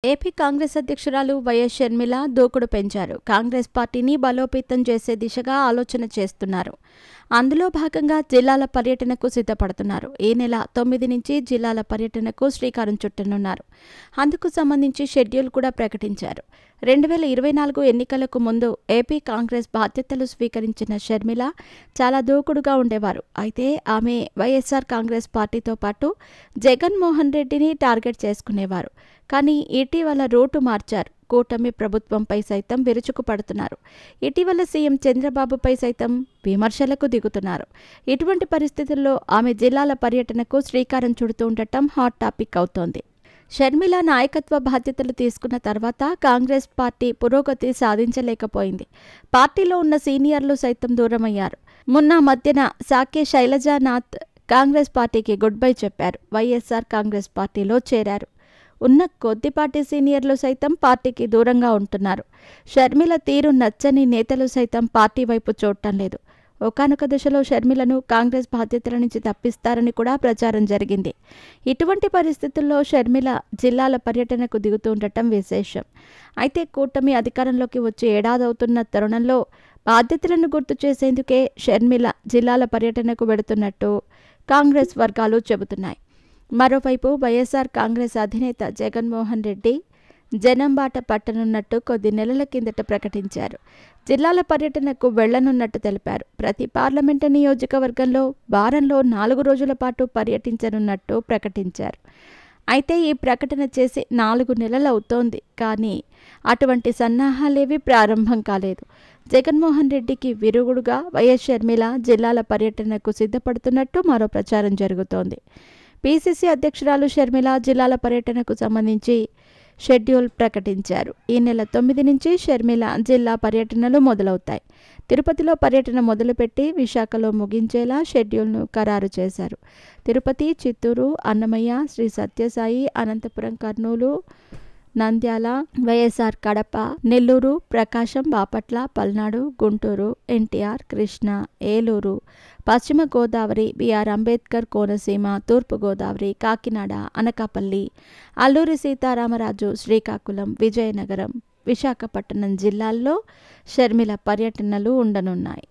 AP Congress అధ్యక్షురాలు YS Sharmila దూకుడు పెంచారు. కాంగ్రెస్ పార్టీని బలోపేతం చేసే దిశగా ఆలోచన చేస్తున్నారు. అందులో భాగంగా జిల్లాల పర్యటనకు సిద్ధపడుతున్నారు. ఈ నెల 9 నుంచి జిల్లాల పర్యటనకు శ్రీకారం చుట్టనున్నారు. అందుకు సంబంధించి షెడ్యూల్ కూడా ప్రకటించారు. 2024 ఎన్నికలకు ముందు ఏపీ కాంగ్రెస్ బాధ్యతలు స్వీకరించిన షర్మిల చాలా దూకుడుగా ఉండేవారు. అయితే ఆమె వైఎస్ఆర్ కాంగ్రెస్ పార్టీతో పాటు జగన్మోహన్ రెడ్డిని టార్గెట్ చేసుకునేవారు. కానీ ఇటీవల రూటు మార్చారు. కూటమి ప్రభుత్వంపై సైతం విరుచుకుపడుతున్నారు. ఇటీవల సీఎం చంద్రబాబుపై సైతం విమర్శలకు దిగుతున్నారు. ఇటువంటి పరిస్థితుల్లో ఆమె జిల్లాల పర్యటనకు శ్రీకారం చుడుతూ ఉండటం హాట్ టాపిక్ అవుతోంది. షర్మిల నాయకత్వ బాధ్యతలు తీసుకున్న తర్వాత కాంగ్రెస్ పార్టీ పురోగతి సాధించలేకపోయింది. పార్టీలో ఉన్న సీనియర్లు సైతం దూరమయ్యారు. మొన్న మధ్యన సాకే శైలజానాథ్ కాంగ్రెస్ పార్టీకి గుడ్ బై చెప్పారు. వైఎస్ఆర్ కాంగ్రెస్ పార్టీలో చేరారు. ఉన్న కొద్దిపాటి సీనియర్లు సైతం పార్టీకి దూరంగా ఉంటున్నారు. షర్మిల తీరు నచ్చని నేతలు సైతం పార్టీ వైపు చూడటం లేదు. ఒకానొక దశలో షర్మిలను కాంగ్రెస్ బాధ్యతల నుంచి తప్పిస్తారని కూడా ప్రచారం జరిగింది. ఇటువంటి పరిస్థితుల్లో షర్మిల జిల్లాల పర్యటనకు దిగుతూ ఉండటం విశేషం. అయితే కూటమి అధికారంలోకి వచ్చి ఏడాదవుతున్న తరుణంలో బాధ్యతలను గుర్తు చేసేందుకే షర్మిల జిల్లాల పర్యటనకు వెడుతున్నట్టు కాంగ్రెస్ వర్గాలు చెబుతున్నాయి. మరోవైపు వైఎస్ఆర్ కాంగ్రెస్ అధినేత జగన్మోహన్ రెడ్డి జనం బాట పట్టనున్నట్టు కొద్ది నెలల కిందట ప్రకటించారు. జిల్లాల పర్యటనకు వెళ్లనున్నట్టు తెలిపారు. ప్రతి పార్లమెంటు నియోజకవర్గంలో వారంలో 4 రోజుల పాటు పర్యటించనున్నట్టు ప్రకటించారు. అయితే ఈ ప్రకటన చేసి 4 నెలలవుతోంది. కానీ అటువంటి సన్నాహాలేవీ ప్రారంభం కాలేదు. జగన్మోహన్ రెడ్డికి విరుగుడుగా వైఎస్ షర్మిల జిల్లాల పర్యటనకు సిద్ధపడుతున్నట్టు మరో ప్రచారం జరుగుతోంది. పీసీసీ అధ్యక్షురాలు షర్మిల జిల్లాల పర్యటనకు సంబంధించి షెడ్యూల్ ప్రకటించారు. ఈ నెల 9 నుంచి షర్మిల జిల్లా పర్యటనలు మొదలవుతాయి. తిరుపతిలో పర్యటన మొదలుపెట్టి విశాఖలో ముగించేలా షెడ్యూల్ను ఖరారు చేశారు. తిరుపతి, చిత్తూరు, అన్నమయ్య, శ్రీ సత్యసాయి, అనంతపురం, కర్నూలు, నంద్యాల, వైఎస్ఆర్ కడప, నెల్లూరు, ప్రకాశం, బాపట్ల, పల్నాడు, గుంటూరు, ఎన్టీఆర్, కృష్ణా, ఏలూరు, పశ్చిమ గోదావరి, బీఆర్ అంబేద్కర్ కోనసీమ, తూర్పు గోదావరి, కాకినాడ, అనకాపల్లి, అల్లూరి సీతారామరాజు, శ్రీకాకుళం, విజయనగరం, విశాఖపట్నం జిల్లాల్లో షర్మిల పర్యటనలు ఉండనున్నాయి.